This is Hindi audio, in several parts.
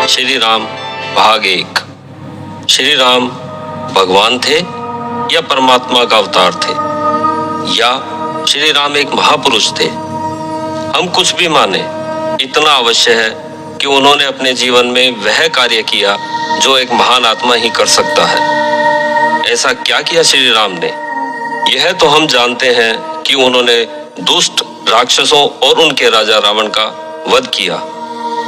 श्री राम भाग 1। श्री राम भगवान थे या परमात्मा का अवतार थे, या श्री राम एक महापुरुष थे? हम कुछ भी माने, इतना अवश्य है कि उन्होंने अपने जीवन में वह कार्य किया जो एक महान आत्मा ही कर सकता है। ऐसा क्या किया श्री राम ने? यह तो हम जानते हैं कि उन्होंने दुष्ट राक्षसों और उनके राजा रावण का वध किया।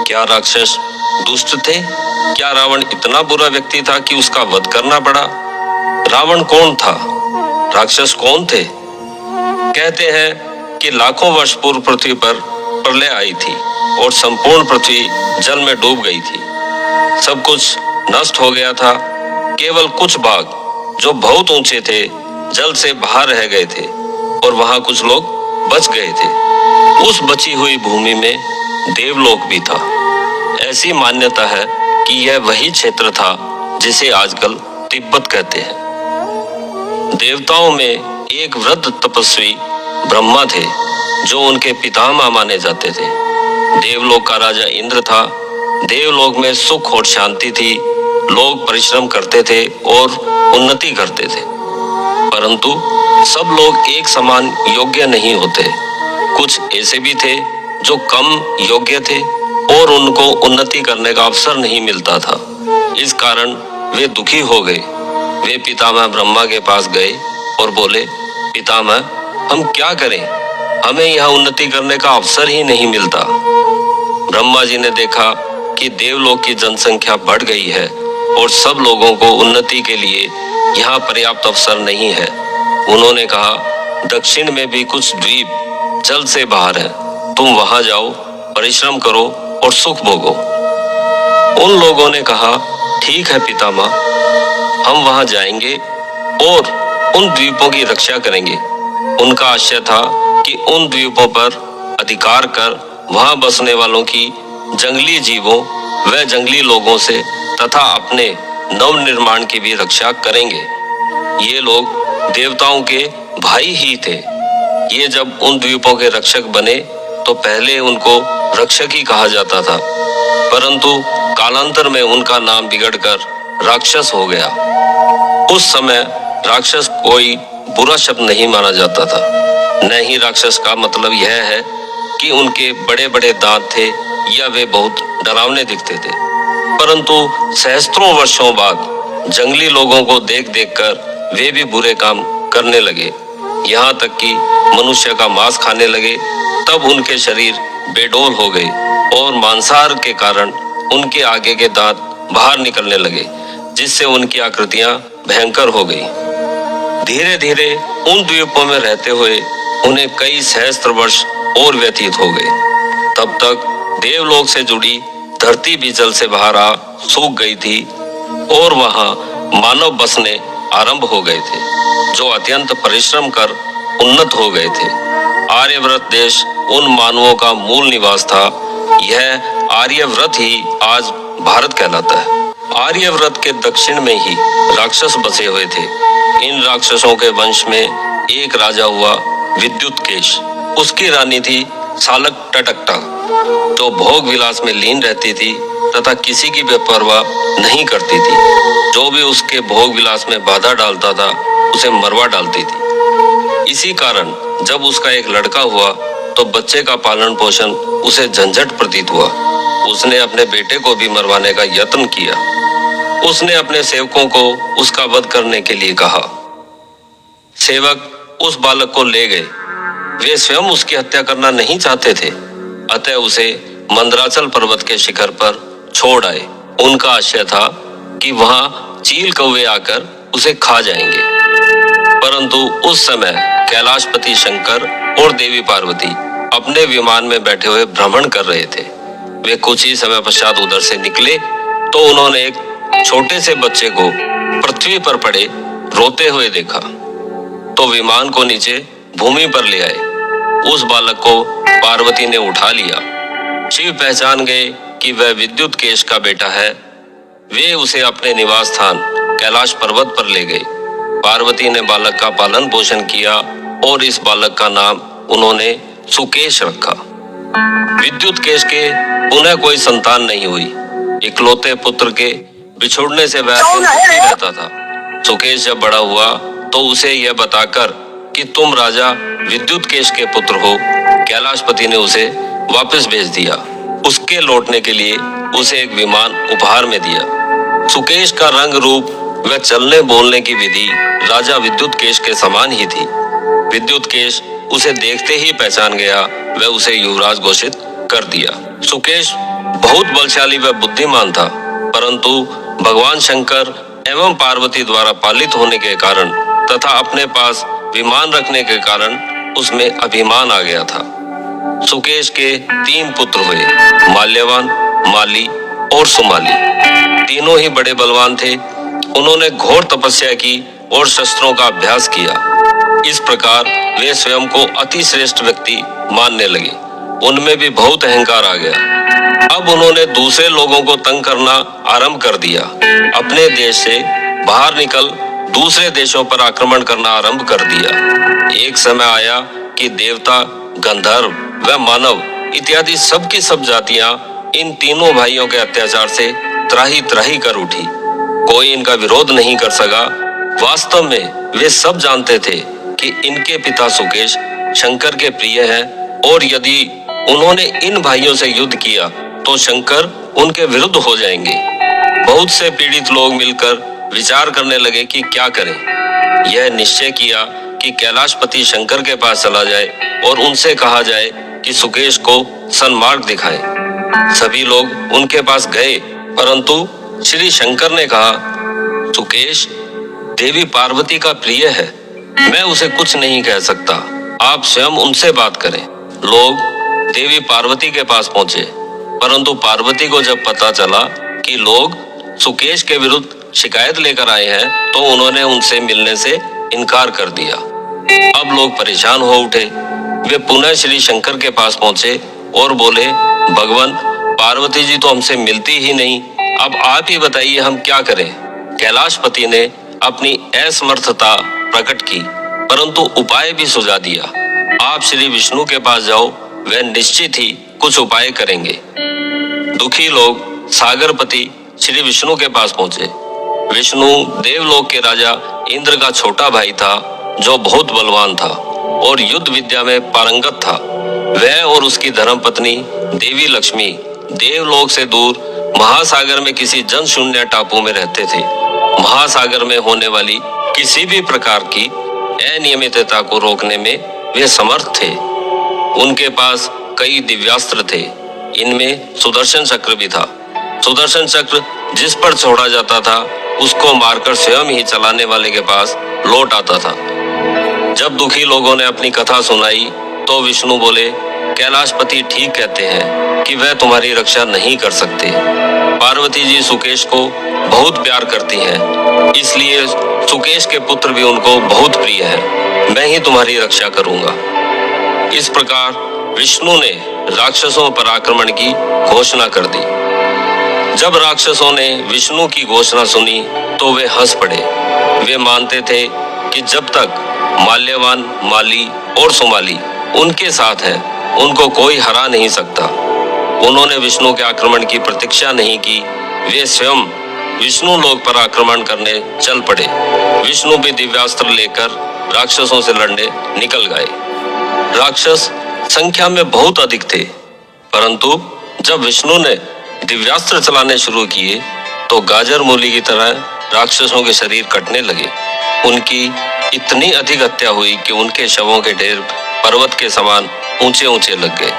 क्या राक्षस दुष्ट थे? क्या रावण इतना बुरा व्यक्ति था कि उसका वध करना पड़ा? रावण कौन था? राक्षस कौन थे? कहते हैं कि लाखों वर्ष पूर्व पृथ्वी पर प्रलय आई थी और संपूर्ण पृथ्वी जल में डूब गई थी। सब कुछ नष्ट हो गया था। केवल कुछ भाग जो बहुत ऊंचे थे जल से बाहर रह गए थे और वहां कुछ लोग बच गए थे। उस बची हुई भूमि में देवलोक भी था। ऐसी मान्यता है कि यह वही क्षेत्र था जिसे आजकल तिब्बत कहते हैं। देवताओं में एक वृद्ध तपस्वी ब्रह्मा थे जो उनके पितामह माने जाते थे। देवलोक का राजा इंद्र था। देवलोक में सुख और शांति थी। लोग परिश्रम करते थे और उन्नति करते थे, परंतु सब लोग एक समान योग्य नहीं होते। कुछ ऐसे भी थे जो कम योग्य थे और उनको उन्नति करने का अवसर नहीं मिलता था। इस कारण वे दुखी हो गए। वे पितामह ब्रह्मा के पास गए और बोले, पितामह, हम क्या करें? हमें यहाँ उन्नति करने का अवसर ही नहीं मिलता। ब्रह्मा जी ने देखा कि देवलोक की जनसंख्या बढ़ गई है और सब लोगों को उन्नति के लिए यहाँ पर्याप्त अवसर नहीं है। उन्होंने कहा, दक्षिण में भी कुछ द्वीप जल से बाहर है, तुम वहां जाओ, परिश्रम करो और सुख भोगो। उन लोगों ने कहा, ठीक है पितामह, हम वहां जाएंगे और उन द्वीपों की रक्षा करेंगे। उनका आशय था कि उन द्वीपों पर अधिकार कर वहां बसने वालों की जंगली जीवों व जंगली लोगों से तथा अपने नव निर्माण की भी रक्षा करेंगे। ये लोग देवताओं के भाई ही थे। ये जब उन द्वीपों के रक्षक बने तो पहले उनको रक्षक ही कहा जाता था, परंतु कालांतर में उनका नाम बिगड़कर राक्षस हो गया। उस समय राक्षस कोई बुरा शब्द नहीं माना जाता था। न ही राक्षस का मतलब यह है कि उनके बड़े बड़े दांत थे या वे बहुत डरावने दिखते थे, परंतु सहस्त्रों वर्षों बाद जंगली लोगों को देख देख कर वे भी बुरे काम करने लगे। यहाँ तक कि मनुष्य का मांस खाने लगे। तब उनके शरीर बेडौल हो गए और मांसाहार के कारण उनके आगे के दांत बाहर निकलने लगे, जिससे उनकी आकृतियां भयंकर हो गई। धीरे धीरे उन द्वीपों में रहते हुए उन्हें कई सहस्त्र वर्ष और व्यतीत हो गए। तब तक देवलोक से जुड़ी धरती भी जल से बाहर आ सूख गई थी और वहां मानव बसने आरंभ हो गए थे, जो अत्यंत परिश्रम कर उन्नत हो गए थे। आर्यव्रत देश उन मानवों का मूल निवास था। यह आर्यव्रत ही आज भारत कहलाता है। आर्यव्रत के दक्षिण में ही राक्षस बसे हुए थे। इन राक्षसों के वंश में एक राजा हुआ विद्युतकेश। उसकी रानी थी सालक टटकटा, जो भोग विलास में लीन रहती थी तथा किसी की बेपरवाह नहीं करती थी। जो भी उसके भोग विलास में बाधा डालता था उसे मरवा डालती थी। इसी कारण जब उसका एक लड़का हुआ तो बच्चे का पालन पोषण उसे झंझट प्रतीत हुआ। उसने अपने बेटे को भी मरवाने का यत्न किया। उसने अपने सेवकों को उसका वध करने के लिए कहा। सेवक उस बालक को ले गए। वे स्वयं उसकी हत्या करना नहीं चाहते थे, अतः उसे मंदराचल पर्वत के शिखर पर छोड़ आए। उनका आशय था कि वहां चील कौवे आकर उसे खा जाएंगे, परंतु उस समय कैलाशपति शंकर और देवी पार्वती अपने विमान में बैठे हुए भ्रमण कर रहे थे। वे कुछ ही समय पश्चात उधर से निकले तो उन्होंने एक छोटे से बच्चे को पृथ्वी पर पड़े रोते हुए देखा, तो विमान को नीचे भूमि पर ले आए। उस बालक को पार्वती ने उठा लिया। शिव पहचान गए कि वह विद्युतकेश का बेटा है। वे उसे अपने निवास स्थान कैलाश पर्वत पर ले गए। पार्वती ने बालक का पालन पोषण किया और इस बालक का नाम उन्होंने सुकेश रखा। विद्युतकेश के पुनः कोई संतान नहीं हुई। इकलौते पुत्र के बिछुड़ने से वह दुखी रहता था। सुकेश जब बड़ा हुआ तो उसे यह बताकर कि तुम राजा विद्युतकेश के पुत्र हो, कैलाशपति ने उसे वापस भेज दिया। उसके लौटने के लिए उसे एक विमान उपहार में दिया। सुकेश का रंग रूप व चलने बोलने की विधि राजा विद्युतकेश के समान ही थी। विद्युतकेश उसे देखते ही पहचान गया व उसे युवराज घोषित कर दिया। सुकेश बहुत बलशाली व बुद्धिमान था, परंतु भगवान शंकर एवं पार्वती द्वारा पालित होने के कारण तथा अपने पास विमान रखने के कारण उसमें अभिमान आ गया था। सुकेश के 3 पुत्र हुए, माल्यवान, माली और सुमाली। तीनों ही बड़े बलवान थे। उन्होंने घोर तपस्या की और शस्त्रों का अभ्यास किया। इस प्रकार वे स्वयं को अति श्रेष्ठ व्यक्ति मानने लगे। उनमें भी बहुत अहंकार आ गया। अब उन्होंने दूसरे लोगों को तंग करना आरंभ कर दिया। अपने देश से बाहर निकल दूसरे देशों पर आक्रमण करना आरंभ कर दिया। एक समय आया कि देवता, गंधर्व व मानव इत्यादि सब की सब जातियां इन तीनों भाइयों के अत्याचार से त्राही त्राही कर उठी। कोई इनका विरोध नहीं कर सका। वास्तव में वे सब जानते थे कि इनके पिता सुकेश शंकर के प्रिय हैं और यदि उन्होंने इन भाइयों से युद्ध किया तो शंकर उनके विरुद्ध हो जाएंगे। बहुत से पीड़ित लोग मिलकर विचार करने लगे कि क्या करें। यह निश्चय किया कि कैलाशपति शंकर के पास चला जाए और उनसे कहा जाए कि सुकेश को सन्मार्ग दिखाए। सभी लोग उनके पास गए, परंतु श्री शंकर ने कहा, सुकेश देवी पार्वती का प्रिय है, मैं उसे कुछ नहीं कह सकता, आप स्वयं उनसे बात करें। लोग देवी पार्वती के पास पहुंचे, परंतु पार्वती को जब पता चला कि लोग सुकेश के विरुद्ध शिकायत लेकर आए हैं तो उन्होंने उनसे मिलने से इनकार कर दिया। अब लोग परेशान हो उठे। वे पुनः श्री शंकर के पास पहुंचे और बोले, भगवान पार्वती जी तो हमसे मिलती ही नहीं, अब आप ही बताइए हम क्या करें। कैलाशपति ने अपनी असमर्थता प्रकट की, परंतु उपाय भी सुझा दिया। आप श्री विष्णु के पास जाओ, वे निश्चित ही कुछ उपाय करेंगे। दुखी लोग सागरपति श्री विष्णु के पास पहुंचे। विष्णु देवलोक के राजा इंद्र का छोटा भाई था, जो बहुत बलवान था और युद्ध विद्या में पारंगत था। वह और उसकी धर्मपत्नी देवी लक्ष्मी देवलोक से दूर महासागर में किसी जनशून्य टापू में रहते थे। महासागर में होने वाली किसी भी प्रकार की अनियमितता को रोकने में वे समर्थ थे। उनके पास कई दिव्यास्त्र थे। इनमें सुदर्शन चक्र भी था। सुदर्शन चक्र जिस पर छोड़ा जाता था उसको मारकर स्वयं ही चलाने वाले के पास लौट आता था। जब दुखी लोगों ने अपनी कथा सुनाई तो विष्णु बोले, कैलाशपति ठीक कहते हैं कि वह तुम्हारी रक्षा नहीं कर सकते। पार्वती जी सुकेश को बहुत प्यार करती हैं, इसलिए सुकेश के पुत्र भी उनको बहुत प्रिय हैं। मैं ही तुम्हारी रक्षा करूंगा। इस प्रकार विष्णु ने राक्षसों पर आक्रमण की घोषणा कर दी। जब राक्षसों ने विष्णु की घोषणा सुनी तो वे हंस पड़े। वे मानते थे कि जब तक माल्यवान, माली और सुमाली उनके साथ है, उनको कोई हरा नहीं सकता। उन्होंने विष्णु के आक्रमण की प्रतीक्षा नहीं की। वे स्वयं विष्णु लोक पर आक्रमण करने चल पड़े। विष्णु भी दिव्यास्त्र लेकर राक्षसों से लड़ने निकल गए। राक्षस संख्या में बहुत अधिक थे, परंतु जब विष्णु ने दिव्यास्त्र चलाने शुरू किए तो गाजर मूली की तरह राक्षसों के शरीर कटने लगे। उनकी इतनी अधिक हत्या हुई कि उनके शवों के ढेर पर्वत के समान ऊंचे ऊंचे लग गए।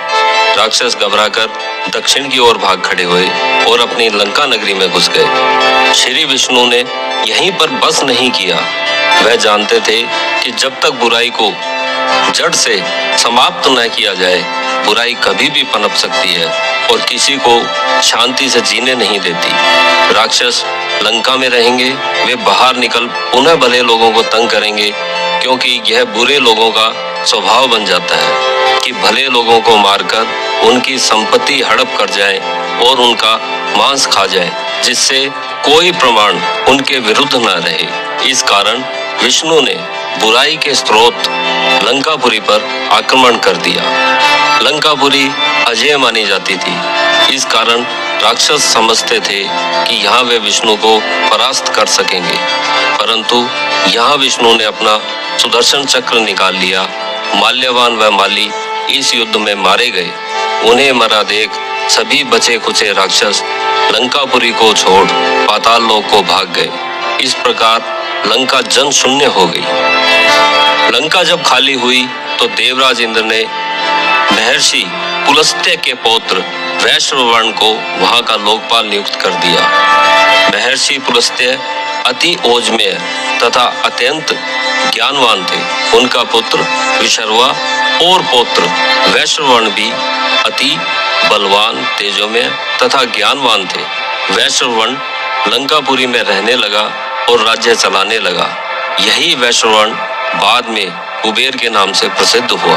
राक्षस घबराकर दक्षिण की ओर भाग खड़े हुए और अपनी लंका नगरी में घुस गए। श्री विष्णु ने यहीं पर बस नहीं किया। वह जानते थे कि जब तक बुराई को जड़ से समाप्त न किया जाए, बुराई कभी भी पनप सकती है और किसी को शांति से जीने नहीं देती। राक्षस लंका में रहेंगे, वे बाहर निकल पुनः भले लोगों को तंग करेंगे, क्योंकि यह बुरे लोगों का स्वभाव बन जाता है कि भले लोगों को मारकर उनकी संपत्ति हड़प कर जाए और उनका मांस खा जाए, जिससे कोई प्रमाण उनके विरुद्ध न रहे। इस कारण विष्णु ने बुराई के स्रोत लंकापुरी पर आक्रमण कर दिया। लंकापुरी अजेय मानी जाती थी। इस कारण राक्षस समझते थे कि यहाँ वे विष्णु को परास्त कर सकेंगे, परंतु यहाँ विष्णु ने अपना सुदर्शन चक्र निकाल लिया। माल्यवान व माली इस युद्ध में मारे गए। उन्हें मरा देख सभी बचे खुचे राक्षस लंकापुरी को छोड़ पाताल लोक को भाग गए। इस प्रकार लंका जन शून्य हो गई। लंका जब खाली हुई तो देवराज इंद्र ने महर्षि पुलस्त्य के पौत्र वैश्रवण को वहां का लोकपाल नियुक्त कर दिया। महर्षि पुलस्त्य अति ओजमेय तथा अत्यंत ज्ञानवान थे। उनका पुत्र विशर्वा और पौत्र वैश्रवण भी अति बलवान, तेजोमय तथा ज्ञानवान थे। वैश्रवण लंकापुरी में रहने लगा और राज्य चलाने लगा। यही वैश्रवण बाद में कुबेर के नाम से प्रसिद्ध हुआ।